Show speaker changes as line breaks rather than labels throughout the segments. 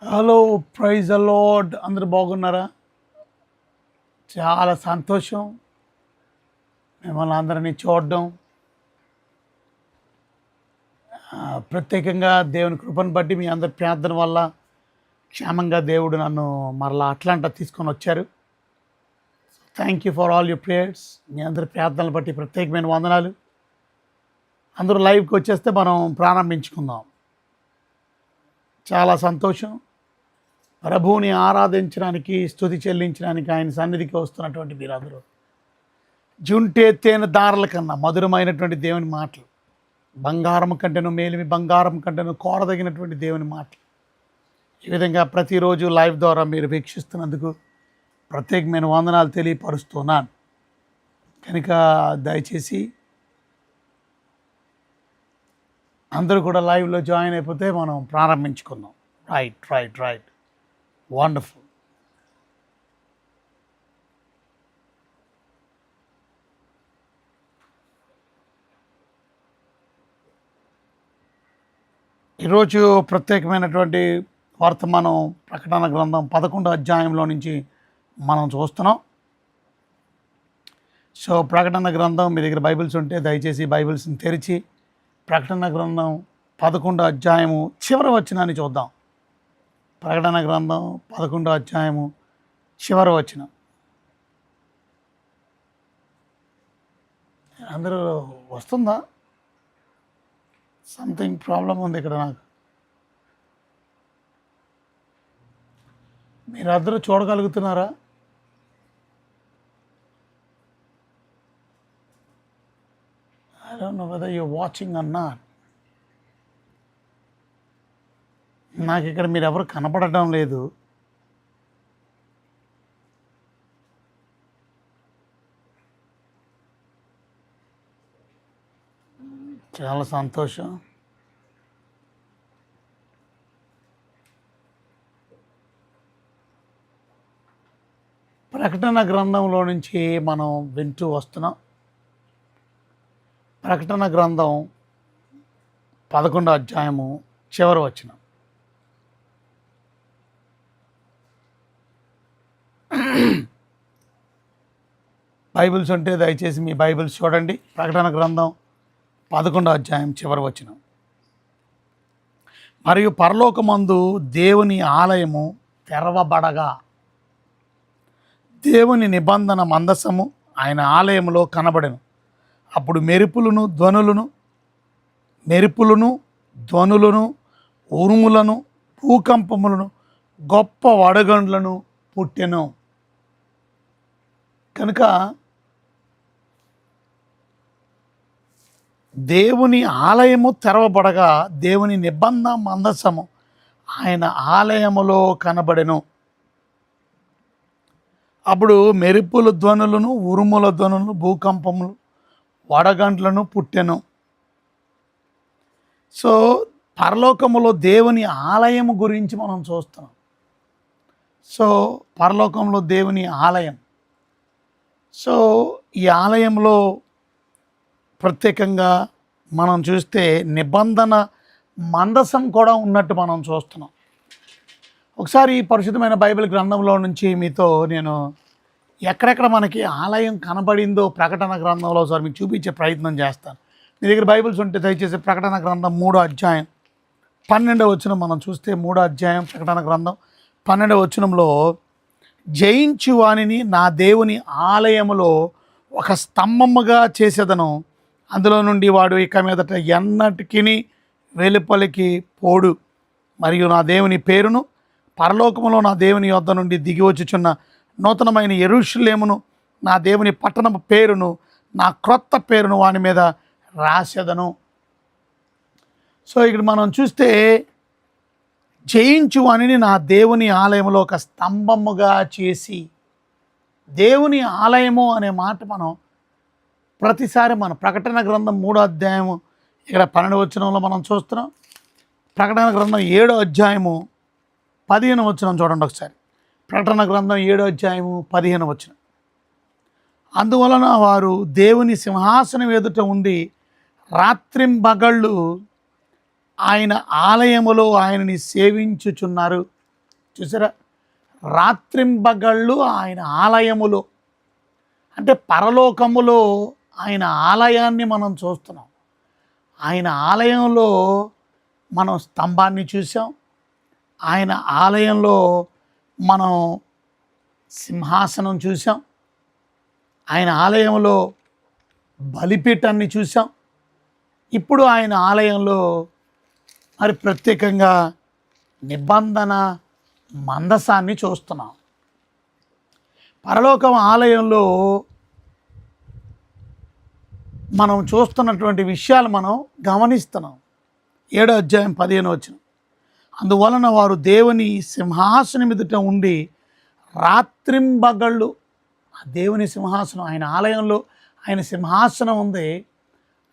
Hello, praise the lord. అందరు బాగున్నారా? చాలా సంతోషం మిమ్మల్ని అందరినీ చూడడం. ప్రత్యేకంగా దేవుని కృపను బట్టి మీ అందరి ప్రార్థన వల్ల క్షేమంగా దేవుడు నన్ను మరలా అట్లాంటా తీసుకొని వచ్చారు. Thank you for all your prayers. మీ అందరి ప్రార్థనలు బట్టి ప్రత్యేకమైన వందనాలు. అందరూ లైవ్కి వచ్చేస్తే మనం ప్రారంభించుకుందాం. చాలా సంతోషం. ప్రభువుని ఆరాధించడానికి, స్తుతి చెల్లించడానికి ఆయన సన్నిధికి వస్తున్నటువంటి మీరందరూ జుంటే తేనె దారుల కన్నా మధురమైనటువంటి దేవుని మాటలు, బంగారం కంటేను మేలిమి బంగారం కంటేను కోరదగినటువంటి దేవుని మాటలు ఈ విధంగా ప్రతిరోజు లైవ్ ద్వారా మీరు వీక్షిస్తున్నందుకు ప్రత్యేకమైన వందనాలు తెలియపరుస్తున్నాను. కనుక దయచేసి అందరూ కూడా లైవ్లో జాయిన్ అయిపోతే మనం ప్రారంభించుకుందాం. Right wonderful. ఈరోజు ప్రత్యేకమైనటువంటి వర్తమానం ప్రకటన గ్రంథం 11వ అధ్యాయంలో నుంచి మనం చూస్తున్నాం. సో ప్రకటన గ్రంథం మీ దగ్గర బైబిల్స్ ఉంటే దయచేసి బైబిల్స్ని తెరిచి ప్రకటన గ్రంథం 11వ అధ్యాయము చివరి వచనాన్ని చూద్దాం. ప్రకటన గ్రంథం 11వ అధ్యాయము చివరి వచనం. అందరూ వస్తుందా? సంథింగ్ ప్రాబ్లం ఉంది ఇక్కడ నాకు. మీరందరూ చూడగలుగుతున్నారా? I don't know whether you're watching or not. నాకు ఇక్కడ మీరు ఎవరు కనపడటం లేదు. చాలా సంతోషం. ప్రకటన గ్రంథంలో నుంచి మనం వింటూ వస్తున్నాం. ప్రకటన గ్రంథం 11వ అధ్యాయము చివరి వచనం. బైబిల్స్ ఉంటే దయచేసి మీ బైబిల్స్ చూడండి. ప్రకటన గ్రంథం 11వ అధ్యాయం చివరి వచనం. మరియు పరలోకమందు దేవుని ఆలయము తెరవబడగా దేవుని నిబంధన మందసము ఆయన ఆలయములో కనబడెను. అప్పుడు మెరుపులను ధ్వనులను ఉరుములను భూకంపములను గొప్ప వడగండ్లను పుట్టెను. కనుక దేవుని ఆలయము తెరవబడగా దేవుని నిబంధన మందసము ఆయన ఆలయములో కనబడెను. అప్పుడు మెరుపుల ధ్వనులను ఉరుముల ధ్వనులను భూకంపములు వడగండ్లను పుట్టెను. సో పరలోకములో దేవుని ఆలయము గురించి మనం చూస్తున్నాం. సో పరలోకంలో దేవుని ఆలయం. సో ఈ ఆలయంలో ప్రత్యేకంగా మనం చూస్తే నిబంధన మందసం కూడా ఉన్నట్టు మనం చూస్తున్నాం. ఒకసారి పరిశుద్ధమైన బైబిల్ గ్రంథంలో నుంచి మీతో నేను ఎక్కడెక్కడ మనకి ఆలయం కనబడిందో ప్రకటన గ్రంథంలో ఒకసారి మీకు చూపించే ప్రయత్నం చేస్తాను. మీ దగ్గర బైబిల్స్ ఉంటే దయచేసి ప్రకటన గ్రంథం 3వ అధ్యాయం 12వ వచనం మనం చూస్తే 3వ అధ్యాయం ప్రకటన గ్రంథం 12వ వచనంలో జయించు వానిని నా దేవుని ఆలయములో ఒక స్తంభముగా చేసేదను, అందులో నుండి వాడు ఇక మీదట ఎన్నటికి వెలుపలికి పోడు. మరియు నా దేవుని పేరును పరలోకములో నా దేవుని యొద్ద నుండి దిగి వచ్చుచున్న నూతనమైన యెరూషలేమును నా దేవుని పట్టణపు పేరును నా క్రొత్త పేరును వాని మీద రాసేదను. సో ఇక్కడ మనం చూస్తే జయించు అని నా దేవుని ఆలయంలో ఒక స్తంభముగా చేసి, దేవుని ఆలయము అనే మాట మనం ప్రతిసారి మన ప్రకటన గ్రంథం 3వ అధ్యాయము ఇక్కడ 12వ వచనంలో మనం చూస్తున్నాం. ప్రకటన గ్రంథం 7వ అధ్యాయము 15వ వచనం చూడండి ఒకసారి. ప్రకటన గ్రంథం 7వ అధ్యాయము 15వ వచనం. అందువలన వారు దేవుని సింహాసనం ఎదుట ఉండి రాత్రింబగళ్ళు ఆయన ఆలయములో ఆయనని సేవించుచున్నారు. చూసారా, రాత్రింబగళ్ళు ఆయన ఆలయములో, అంటే పరలోకములో ఆయన ఆలయాన్ని మనం చూస్తున్నాం. ఆయన ఆలయంలో మనం స్తంభాన్ని చూసాం. ఆయన ఆలయంలో మనం సింహాసనం చూసాం. ఆయన ఆలయంలో బలిపీఠాన్ని చూసాం. ఇప్పుడు ఆయన ఆలయంలో మరి ప్రత్యేకంగా నిబంధన మందసాన్ని చూస్తున్నాం. పరలోకం ఆలయంలో మనం చూస్తున్నటువంటి విషయాలు మనం గమనిస్తున్నాం. 7వ అధ్యాయం 15వ వచనం, అందువలన వారు దేవుని సింహాసనం ఎదుట ఉండి రాత్రింబగళ్ళు, ఆ దేవుని సింహాసనం, ఆయన ఆలయంలో ఆయన సింహాసనం ఉంది.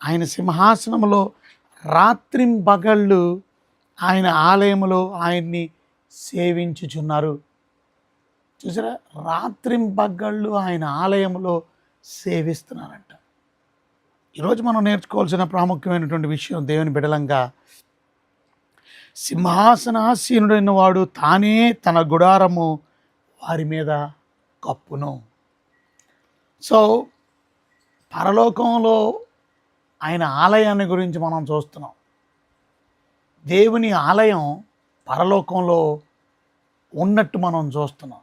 ఆయన సింహాసనంలో రాత్రింబగళ్ళు ఆయన ఆలయంలో ఆయన్ని సేవించుచున్నారు. చూసారా, రాత్రింబగళ్ళు ఆయన ఆలయంలో సేవిస్తున్నారంట. ఈరోజు మనం నేర్చుకోవాల్సిన ప్రాముఖ్యమైనటువంటి విషయం, దేవుని బిడలంగా సింహాసనాసీనుడైన వాడు తానే తన గుడారము వారి మీద కప్పును. సో పరలోకంలో ఆయన ఆలయాన్ని గురించి మనం చూస్తున్నాం. దేవుని ఆలయం పరలోకంలో ఉన్నట్టు మనం చూస్తున్నాం.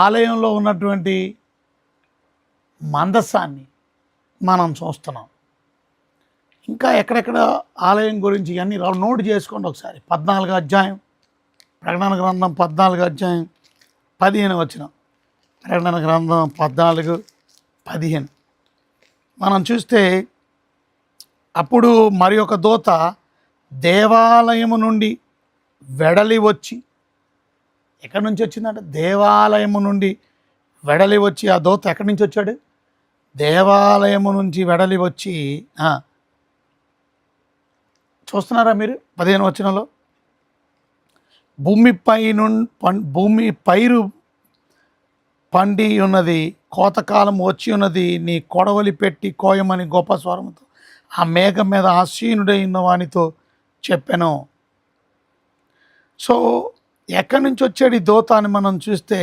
ఆలయంలో ఉన్నటువంటి మందసాన్ని మనం చూస్తున్నాం. ఇంకా ఎక్కడెక్కడ ఆలయం గురించి ఇవన్నీ నోట్ చేసుకోండి ఒకసారి. 14వ అధ్యాయం ప్రకటన గ్రంథం, 14వ అధ్యాయం 15వ వచనం. ప్రకటన గ్రంథం 14:15 మనం చూస్తే, అప్పుడు మరి ఒక దూత దేవాలయము నుండి వెడలి వచ్చి, ఎక్కడి నుంచి వచ్చిందంటే దేవాలయము నుండి వెడలి వచ్చి, ఆ దూత ఎక్కడి నుంచి వచ్చాడు? దేవాలయము నుంచి వెడలి వచ్చి, చూస్తున్నారా మీరు 15వ వచనంలో, భూమి పైరు పండి ఉన్నది, కోతకాలం వచ్చి ఉన్నది, నీ కొడవలి పెట్టి కోయమని గొప్ప స్వరంతో ఆ మేఘం మీద ఆసీనుడై ఉన్న వానితో చెప్పాను. సో ఎక్కడి నుంచి వచ్చాడు ఈ దూత అని మనం చూస్తే,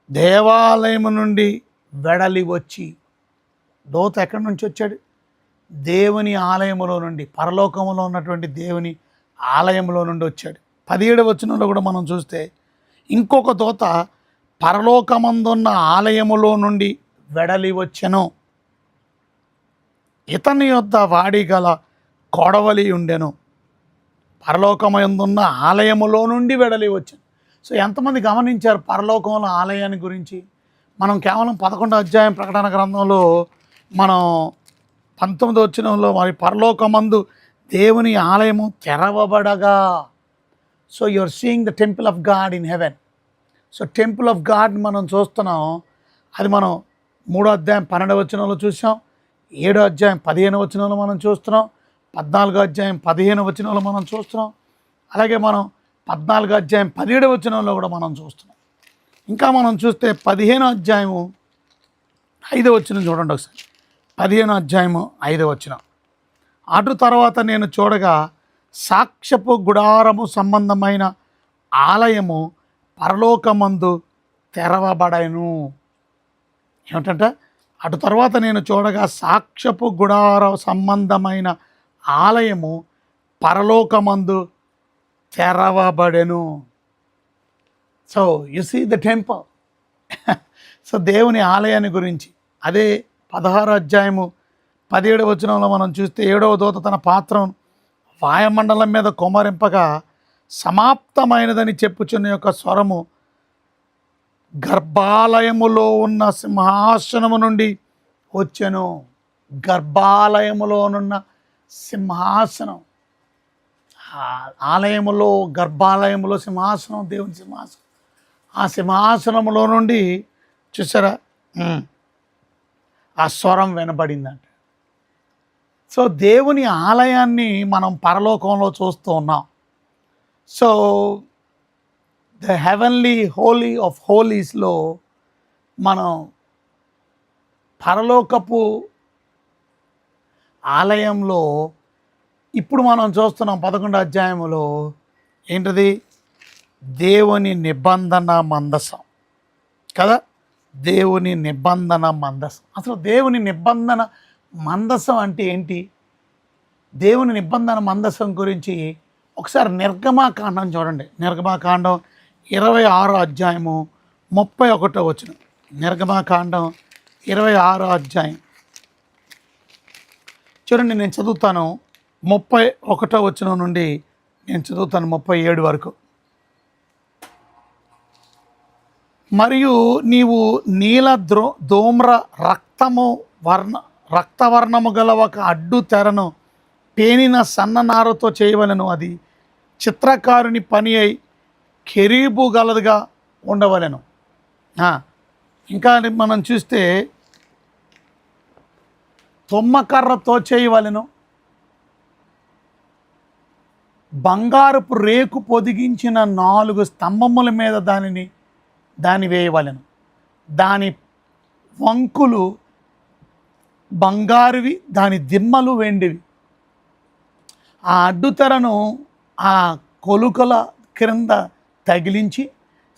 దేవాలయము నుండి వెడలి వచ్చి, దూత ఎక్కడి నుంచి వచ్చాడు? దేవుని ఆలయములో నుండి, పరలోకములో ఉన్నటువంటి దేవుని ఆలయంలో నుండి వచ్చాడు. 17వ వచనంలో కూడా మనం చూస్తే, ఇంకొక దూత పరలోకమందున్న ఆలయములో నుండి వెడలి వచ్చెను, ఇతని యొద్ద వాడి గల కొడవలి ఉండెను. పరలోకమందున్న ఆలయములో నుండి వెడలి వచ్చాను. సో ఎంతమంది గమనించారు పరలోకంలో ఆలయాన్ని గురించి? మనం కేవలం 11వ అధ్యాయం ప్రకటన గ్రంథంలో మనం 19వ వచనంలో, మరి పరలోకమందు దేవుని ఆలయము తెరవబడగా, so you're seeing the temple of God in heaven. So temple of God మనం చూస్తున్నాం. అది మనం 3వ అధ్యాయం 12వ వచనంలో చూసాం, 7వ అధ్యాయం 15వ వచనంలో మనం చూస్తున్నాం, 14వ అధ్యాయం 15వ వచనంలో మనం చూస్తున్నాం, అలాగే మనం 14వ అధ్యాయం 17వ వచనంలో కూడా మనం చూస్తున్నాం. ఇంకా మనం చూస్తే 15వ అధ్యాయము 5వ వచనం చూడండి ఒకసారి. 15వ అధ్యాయము 5వ వచనం, అటు తర్వాత నేను చూడగా సాక్ష్యపు గుడారము సంబంధమైన ఆలయము పరలోకమందు తెరవబడెను. ఏమిటంటే, అటు తర్వాత నేను చూడగా సాక్ష్యపు గుడార సంబంధమైన ఆలయము పరలోకమందు తెరవబడెను. So you see the temple. So దేవుని ఆలయాన్ని గురించి అదే 16వ అధ్యాయము 17వ వచనంలో మనం చూస్తే, 7వ దూత తన పాత్రను వాయుమండలం మీద కుమ్మరింపగా సమాప్తమైనదని చెప్పుచున్న యొక్క స్వరము గర్భాలయములో ఉన్న సింహాసనము నుండి వచ్చెను. గర్భాలయములోనున్న సింహాసనం, ఆలయములో గర్భాలయములో సింహాసనం, దేవుని సింహాసనం. ఆ సింహాసనములో నుండి చూసారా ఆ స్వరం వినబడిందంట. సో దేవుని ఆలయాన్ని మనం పరలోకంలో చూస్తూ ఉన్నాం. So the heavenly holy of హోలీస్లో మనం పరలోకపు ఆలయంలో ఇప్పుడు మనం చూస్తున్నాం 11వ అధ్యాయంలో ఏంటిది? దేవుని నిబంధన మందసం కదా. దేవుని నిబంధన మందసం. అసలు దేవుని నిబంధన మందసం అంటే ఏంటి? దేవుని నిబంధన మందసం గురించి ఒకసారి నిర్గమాకాండం చూడండి. నిర్గమాకాండం 26వ అధ్యాయము 31వ వచనం. నిర్గమాకాండం 26వ అధ్యాయం చూడండి. నేను చదువుతాను 31వ వచనం నుండి నేను చదువుతాను 37 వరకు. మరియు నీవు నీల ధూమ్ర రక్తవర్ణము గల ఒక అడ్డు తెరను పేనిన సన్ననారతో చేయవలెను. అది చిత్రకారుని పని అయి కెరీబు గలదిగా ఉండవలెను. ఇంకా మనం చూస్తే తుమ్మకర్రతో చేయవలెను. బంగారపు రేకు పొదిగించిన 4 స్తంభముల మీద దాని వేయవలెను. దాని వంకులు బంగారువి, దాని దిమ్మలు వెండివి. ఆ అడ్డుతెరను ఆ కొలుకల క్రింద తగిలించి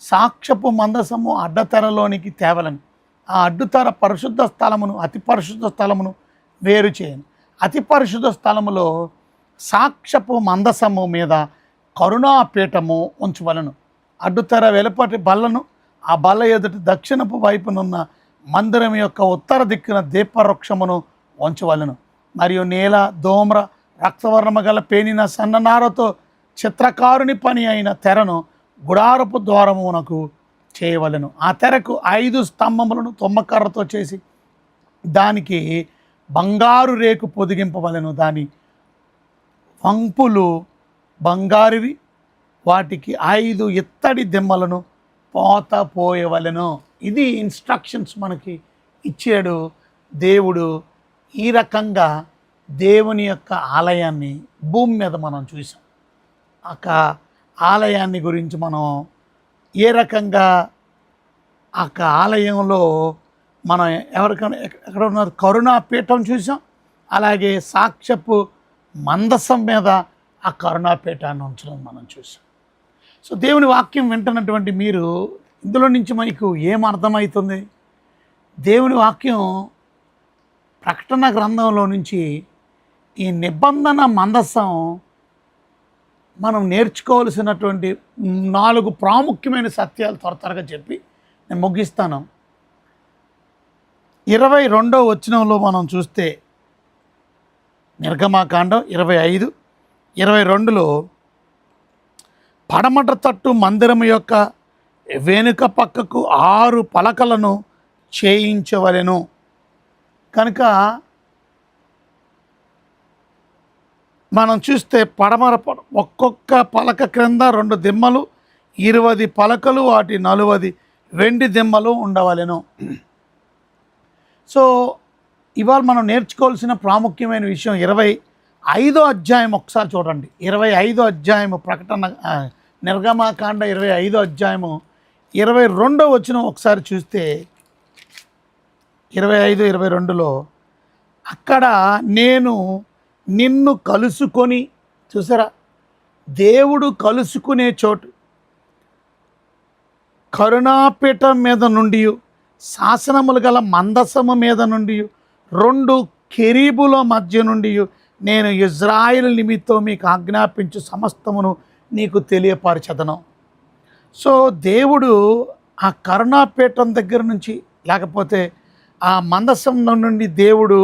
సాక్ష్యపు మందసము అడ్డతెరలోనికి తేవలను. ఆ అడ్డుతెర పరిశుద్ధ స్థలమును అతి పరిశుద్ధ స్థలమును వేరు చేయను. అతి పరిశుద్ధ స్థలములో సాక్ష్యపు మందసము మీద కరుణాపీఠము ఉంచవలను. అడ్డుతెర వెలుపటి బల్లను ఆ బల్ల ఎదుటి దక్షిణపు వైపునున్న మందిరం యొక్క ఉత్తర దిక్కున దీపవృక్షమును ఉంచవలను. మరియు నీల ధూమ్ర రక్తవర్ణము గల పేనిన సన్ననారతో చిత్రకారుని పని అయిన తెరను గుడారపు ద్వారమునకు చేయవలెను. ఆ తెరకు 5 స్తంభములను తుమ్మకర్రతో చేసి దానికి బంగారు రేకు పొదిగింపవలెను. దాని వంపులు బంగారువి, వాటికి 5 ఇత్తడి దిమ్మలను పోయవలెను. ఇది ఇన్స్ట్రక్షన్స్ మనకి ఇచ్చాడు దేవుడు. ఈ రకంగా దేవుని యొక్క ఆలయాన్ని భూమి మీద మనం చూసాం. ఆలయాన్ని గురించి మనం ఏ రకంగా ఆలయంలో మనం ఎవరికైనా ఎక్కడ ఉన్నారు కరుణాపీఠం చూసాం. అలాగే సాక్ష్యపు మందసం మీద ఆ కరుణాపీఠాన్ని ఉంచడం మనం చూసాం. సో దేవుని వాక్యం వింటున్నటువంటి మీరు ఇందులో నుంచి మీకు ఏం అర్థమవుతుంది? దేవుని వాక్యం ప్రకటన గ్రంథంలో నుంచి ఈ నిబంధన మందసం మనం నేర్చుకోవాల్సినటువంటి 4 ప్రాముఖ్యమైన సత్యాలు త్వరగా చెప్పి నేను ముగిస్తాను. 22వ వచనంలో మనం చూస్తే నిర్గమాకాండం 25:22లో పడమట తట్టు మందిరం యొక్క వెనుక పక్కకు 6 పలకలను చేయించవలెను. కనుక మనం చూస్తే పడమర ఒక్కొక్క పలక క్రింద 2 దిమ్మలు, 20 పలకలు, వాటి 40 వెండి దిమ్మలు ఉండవలెను. సో ఇవాళ మనం నేర్చుకోవాల్సిన ప్రాముఖ్యమైన విషయం 25వ అధ్యాయం ఒకసారి చూడండి. 25వ అధ్యాయము ప్రకటన నిర్గమాకాండ 25వ అధ్యాయము 22వ వచనం ఒకసారి చూస్తే 25:22లో అక్కడ నేను నిన్ను కలుసుకొని, చూసారా, దేవుడు కలుసుకునే చోటు కరుణాపీఠం మీద నుండి శాసనములు గల మందసము మీద నుండి 2 కెరీబుల మధ్య నుండి నేను ఇజ్రాయిల్ నిమిత్తం మీకు ఆజ్ఞాపించు సమస్తమును నీకు తెలియపరచదను. సో దేవుడు ఆ కరుణాపీఠం దగ్గర నుంచి, లేకపోతే ఆ మందసం నుండి దేవుడు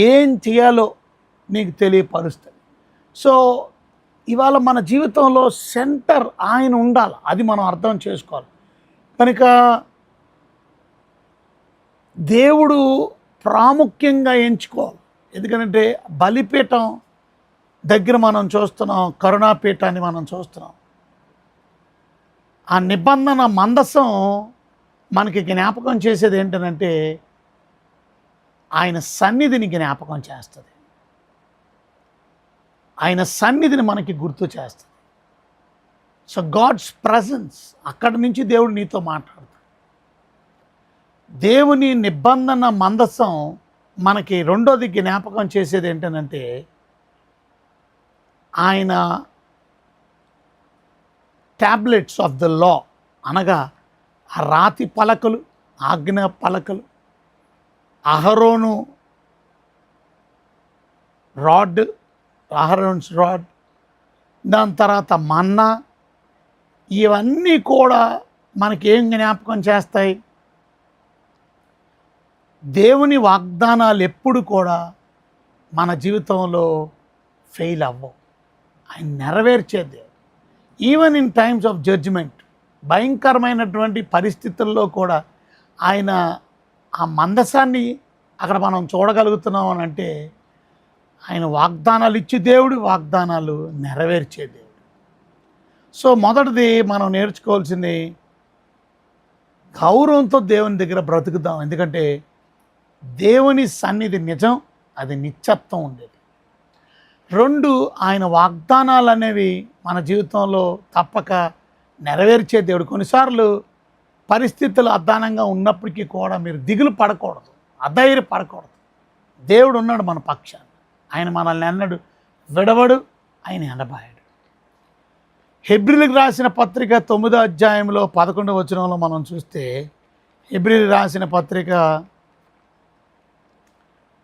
ఏం చేయాలో నీకు తెలియపరుస్తుంది. సో ఇవాళ మన జీవితంలో సెంటర్ ఆయన ఉండాలి, అది మనం అర్థం చేసుకోవాలి. కనుక దేవుడు ప్రాముఖ్యంగా ఎంచుకోవాలి. ఎందుకంటే బలిపీఠం దగ్గర మనం చూస్తున్నాం, కరుణాపీఠాన్ని మనం చూస్తున్నాం. ఆ నిబంధన మందసం మనకి జ్ఞాపకం చేసేది ఏంటంటే ఆయన సన్నిధిని జ్ఞాపకం చేస్తుంది. ఆయన సన్నిధిని మనకి గుర్తు చేస్తుంది. సో గాడ్స్ ప్రజెన్స్, అక్కడి నుంచి దేవుడు నీతో మాట్లాడతాడు. దేవుని నిబంధన మందసం మనకి రెండోది జ్ఞాపకం చేసేది ఏంటంటే ఆయన ట్యాబ్లెట్స్ ఆఫ్ ద లా అనగా ఆ రాతి పలకలు, ఆజ్ఞ పలకలు, అహరోను రాడ్, అహరోన్స్ రాడ్, దాని తర్వాత మన్నా, ఇవన్నీ కూడా మనకేం జ్ఞాపకం చేస్తాయి? దేవుని వాగ్దానాలు ఎప్పుడు కూడా మన జీవితంలో ఫెయిల్ అవ్వవు. ఆయన నెరవేర్చేది. Even in times of judgement, భయంకరమైనటువంటి పరిస్థితుల్లో కూడా ఆయన ఆ మందసాన్ని అక్కడ మనం చూడగలుగుతున్నాం అని అంటే ఆయన వాగ్దానాలు ఇచ్చే దేవుడు, వాగ్దానాలు నెరవేర్చే దేవుడు. సో మొదటిది మనం నేర్చుకోవాల్సింది గౌరవంతో దేవుని దగ్గర బ్రతుకుదాం. ఎందుకంటే దేవుని సన్నిధి నిజం, అది నిత్యత్వం ఉండేది. 2, ఆయన వాగ్దానాలు అనేవి మన జీవితంలో తప్పక నెరవేర్చే దేవుడు. కొన్నిసార్లు పరిస్థితులు అధ్వానంగా ఉన్నప్పటికీ కూడా మీరు దిగులు పడకూడదు, అధైర్యపడకూడదు. దేవుడు ఉన్నాడు మన పక్షాన. ఆయన మనల్ని ఎన్నడు విడవడు, ఆయన ఎనబాయడు. హెబ్రీలకు రాసిన పత్రిక 9వ అధ్యాయంలో 11వ వచనంలో మనం చూస్తే, హెబ్రీలకు రాసిన పత్రిక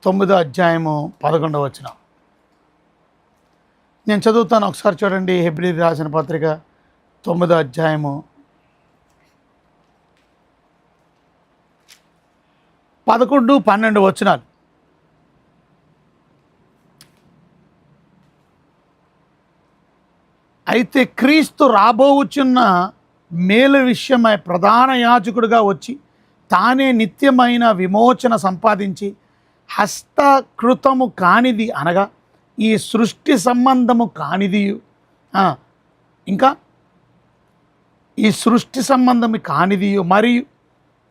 9వ అధ్యాయము 11వ వచనం నేను చదువుతాను, ఒకసారి చూడండి. హెబ్రీలకు రాసిన పత్రిక 9వ అధ్యాయము 11, 12 వచనాలు. అయితే క్రీస్తు రాబోవుచున్న మేలు విషయమై ప్రధాన యాజకుడిగా వచ్చి తానే నిత్యమైన విమోచన సంపాదించి హస్తకృతము కానిది అనగా ఈ సృష్టి సంబంధము కానిదియు, ఇంకా ఈ సృష్టి సంబంధము కానిదియు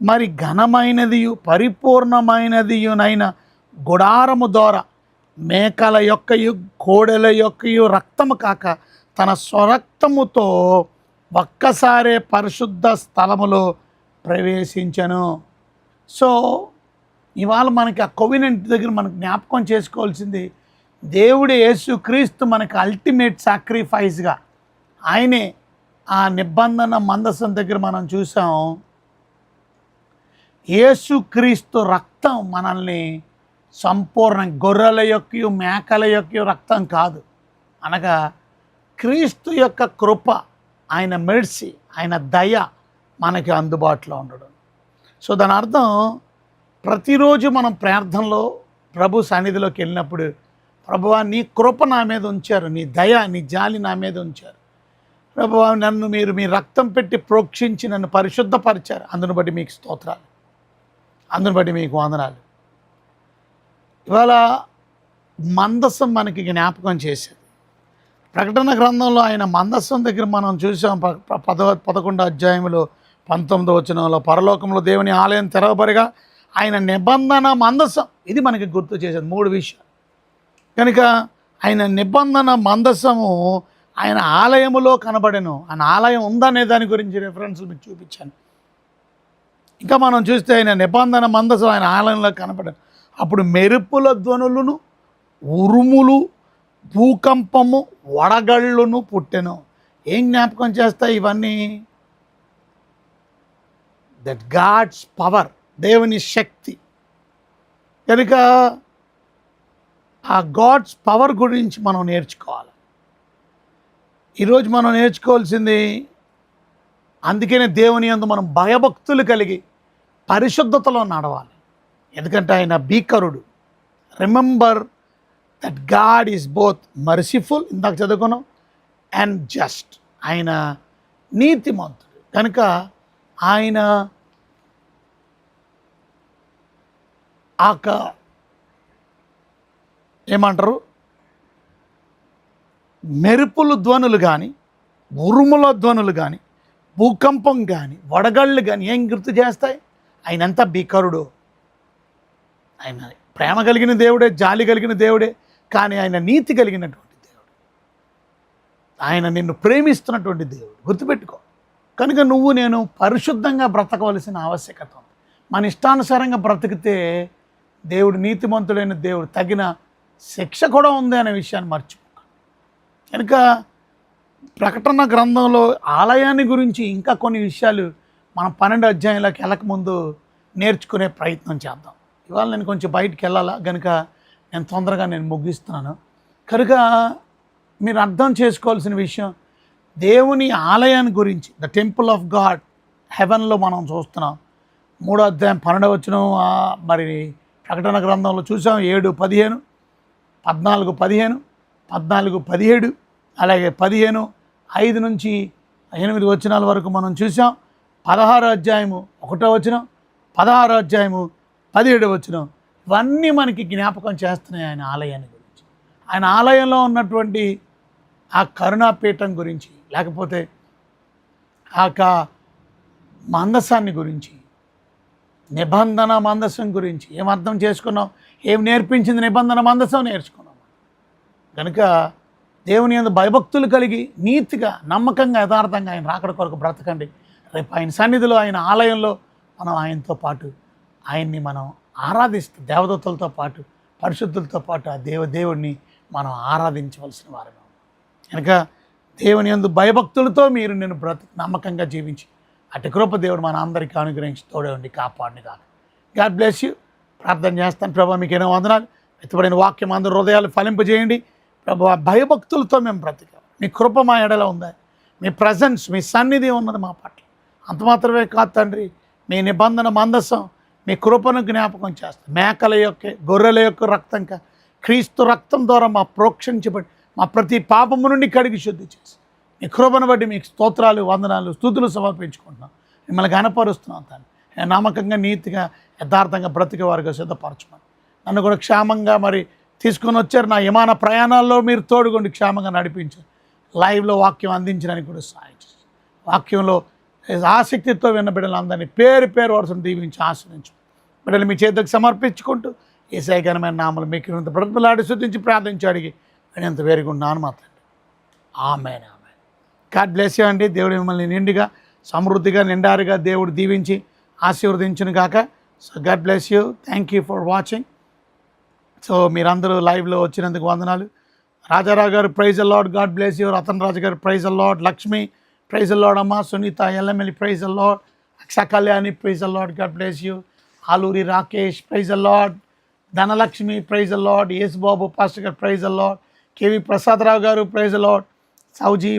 మరి ఘనమైనదియు పరిపూర్ణమైనదియునైన గుడారము ద్వారా మేకల యొక్కయు కోడెల యొక్కయు రక్తము కాక తన స్వరక్తముతో ఒక్కసారే పరిశుద్ధ స్థలములో ప్రవేశించను. సో ఇవాళ మనకి ఆ కోవెనెంట్ దగ్గర మనకు జ్ఞాపకం చేసుకోవాల్సింది, దేవుడు యేసుక్రీస్తు మనకు అల్టిమేట్ సాక్రిఫైస్గా ఆయనే ఆ నిబంధన మందసం దగ్గర మనం చూసాం. యేసుక్రీస్తు రక్తం మనల్ని సంపూర్ణ, గొర్రెల యొక్క మేకల యొక్క రక్తం కాదు, అనగా క్రీస్తు యొక్క కృప, ఆయన మెర్సీ, ఆయన దయ మనకి అందుబాటులో ఉండడం. సో దాని అర్థం ప్రతిరోజు మనం ప్రార్థనలో ప్రభు సన్నిధిలోకి వెళ్ళినప్పుడు, ప్రభువా నీ కృప నా మీద ఉంచారు, నీ దయ నీ జాలి నా మీద ఉంచారు, ప్రభువా నన్ను మీరు మీ రక్తం పెట్టి ప్రోక్షించి నన్ను పరిశుద్ధపరిచారు, అందును బట్టి మీకు స్తోత్రాలు, అందును బట్టి మీకు వందనాలు. ఇవాళ మందసం మనకి జ్ఞాపకం చేసేది. ప్రకటన గ్రంథంలో ఆయన మందసం దగ్గర మనం చూసాం. 11వ అధ్యాయంలో 19వ వచనంలో పరలోకంలో దేవుని ఆలయం తెరవబడిగా ఆయన నిబంధన మందసం, ఇది మనకి గుర్తు చేసేది 3 విషయాలు. కనుక ఆయన నిబంధన మందసము ఆయన ఆలయములో కనబడెను. ఆయన ఆలయం ఉందనే దాని గురించి రెఫరెన్స్లు మీకు చూపించాను. ఇంకా మనం చూస్తే ఆయన నిబంధన మందసం ఆయన ఆలయంలో కనబడను. అప్పుడు మెరుపుల ధ్వనులను, ఉరుములు, భూకంపము, వడగళ్ళును పుట్టెను. ఏం జ్ఞాపకం చేస్తాయి ఇవన్నీ? దట్ గాడ్స్ పవర్, దేవుని శక్తి. కనుక ఆ గాడ్స్ పవర్ గురించి మనం నేర్చుకోవాలి. ఈరోజు మనం నేర్చుకోవాల్సింది, అందుకనే దేవుని యందు మనం భయభక్తులు కలిగి పరిశుద్ధతలో నడవాలి. ఎందుకంటే ఆయన భీకరుడు. Remember that God is both merciful, ఇందాక చదువుకున్నాం, అండ్ జస్ట్. ఆయన నీతిమంతుడు. కనుక ఆయన ఏమంటారు, మెరుపుల ధ్వనులు కానీ, ఉరుముల ధ్వనులు కానీ, భూకంపం కానీ, వడగళ్ళు కానీ ఏం గుర్తు చేస్తాయి? ఆయన ఎంత భీకరుడు. ఆయన ప్రేమ కలిగిన దేవుడే, జాలి కలిగిన దేవుడే, కానీ ఆయన నీతి కలిగినటువంటి దేవుడు. ఆయన నిన్ను ప్రేమిస్తున్నటువంటి దేవుడు, గుర్తుపెట్టుకో. కనుక నువ్వు నేను పరిశుద్ధంగా బ్రతకవలసిన ఆవశ్యకత ఉంది. మన ఇష్టానుసారంగా బ్రతికితే దేవుడు నీతిమంతుడైన దేవుడు, తగిన శిక్ష కూడా ఉంది అనే విషయాన్ని మర్చిపో. కనుక ప్రకటన గ్రంథంలో ఆలయాన్ని గురించి ఇంకా కొన్ని విషయాలు మనం 12 అధ్యాయంలోకి వెళ్ళకముందు నేర్చుకునే ప్రయత్నం చేద్దాం. ఇవాళ నేను కొంచెం బయటికి వెళ్ళాలా కనుక నేను తొందరగా ముగిస్తున్నాను. కనుక మీరు అర్థం చేసుకోవాల్సిన విషయం, దేవుని ఆలయాన్ని గురించి, ద టెంపుల్ ఆఫ్ గాడ్ హెవెన్లో మనం చూస్తున్నాం. 3వ అధ్యాయం 12వ వచనం మరి ప్రకటన గ్రంథంలో చూసాం. 7:15, 14:15, 14:17, అలాగే 15:5 నుంచి 8 వచనాల వరకు మనం చూసాం. 16వ అధ్యాయము 1వ వచనం, 16వ అధ్యాయము 17వ వచనం, ఇవన్నీ మనకి జ్ఞాపకం చేస్తున్నాయి ఆయన ఆలయాన్ని గురించి. ఆయన ఆలయంలో ఉన్నటువంటి ఆ కరుణాపీఠం గురించి, లేకపోతే ఆ మందసాన్ని గురించి, నిబంధన మందసం గురించి ఏం అర్థం చేసుకున్నాం, ఏం నేర్పించింది నిబంధన మందసం నేర్చుకున్నాం. కనుక దేవుని యందు భయభక్తులు కలిగి నీతిగా నమ్మకంగా యథార్థంగా ఆయన రాకడ కొరకు బ్రతకండి. రేపు ఆయన సన్నిధిలో, ఆయన ఆలయంలో మనం ఆయనతో పాటు ఆయన్ని మనం ఆరాధిస్తూ, దేవదూతలతో పాటు పరిశుద్ధులతో పాటు ఆ దేవుడిని మనం ఆరాధించవలసిన వారు. కనుక దేవుని యందు భయభక్తులతో మీరు నేను నమ్మకంగా జీవించి అటు కృప దేవుడు మన అందరికీ అనుగ్రహించి తోడే ఉండి కాపాడిని కాదు. God bless you. ప్రార్థన చేస్తాను. ప్రభా మీకు ఎన్నో వందనాలు. ఎత్తుబడిన వాక్యం అందరూ హృదయాలు ఫలింపజేయండి. ప్రభు భయభక్తులతో మేము బ్రతికాం. మీ కృప మా ఎడల ఉంది, మీ ప్రజెన్స్, మీ సన్నిధి ఉన్నది మా పట్ల. అంత మాత్రమే కాదు తండ్రి, మీ నిబంధన మందసం, మీ కృపను జ్ఞాపకం చేస్తాం. మేకల యొక్క, గొర్రెల యొక్క రక్తం క్రీస్తు రక్తం ద్వారా మా ప్రోక్షించబడి మా ప్రతి పాపము నుండి కడిగి శుద్ధి చేసి మీ కృపను బట్టి మీకు స్తోత్రాలు, వందనాలు, స్తుతులు సమర్పించుకుంటున్నాం. మిమ్మల్ని గణపరుస్తున్నాం తండ్రి. నమ్మకంగా, నీతిగా, యథార్థంగా బ్రతికే వారిగా సిద్ధపరచమని నన్ను కూడా క్షేమంగా మరి తీసుకొని వచ్చారు. నా విమాన ప్రయాణాల్లో మీరు తోడుకోండి, క్షేమంగా నడిపించారు. లైవ్లో వాక్యం అందించడానికి కూడా సహాయం చేసి, వాక్యంలో ఆసక్తితో విన్న బిడ్డలందరినీ పేరు పేరు వరుసను దీవించి ఆశ్రయించు. బిడ్డలు మీ చేతికి సమర్పించుకుంటూ యేసయ్యఘనమైన నామములో మీకు ఇంత బ్రతిమలాడి శుద్ధించి ప్రార్థించి అడిగి నేను ఎంత వేరుగున్నాను మాత్రం. ఆమేన్, ఆమేన్. గాడ్ బ్లెస్ యూ అండి. దేవుడు మిమ్మల్ని నిండుగా, సమృద్ధిగా, నిండారుగా దేవుడు దీవించి ఆశీర్వదించును గాక. So God bless you. Thank you for watching. So మీరందరూ లైవ్లో వచ్చినందుకు వందనాలు. రాజారావు గారు praise the Lord, God bless you. Ratan Raju గారు praise the Lord. Lakshmi praise the Lord అమ్మ. సునీత ఎల్ఎంఎల్లి praise the Lord. Aksha Kalyani praise the Lord, God bless you. Aluri Rakesh praise the Lord. Dhanalakshmi praise the Lord. Yesu Babu pastor గారు praise the Lord. KV Prasadarao గారు praise the lord. సౌజీ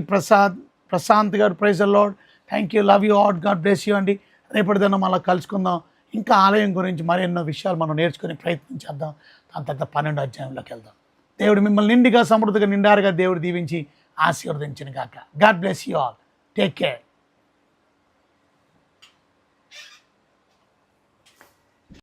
Prashant garu praise the lord. Thank you, love you all, God bless you అండి. రేపటి దినం మళ్ళీ కలుసుకుందాం. ఇంకా ఆలయం గురించి మరెన్నో విషయాలు మనం నేర్చుకునే ప్రయత్నం చేద్దాం. దాని తర్వాత 12వ అధ్యాయంలోకి వెళ్దాం. దేవుడు మిమ్మల్ని నిండుగా, సమృద్ధిగా, నిండారుగా దేవుడు దీవించి ఆశీర్వదించిన గాక. God bless you all. Take care.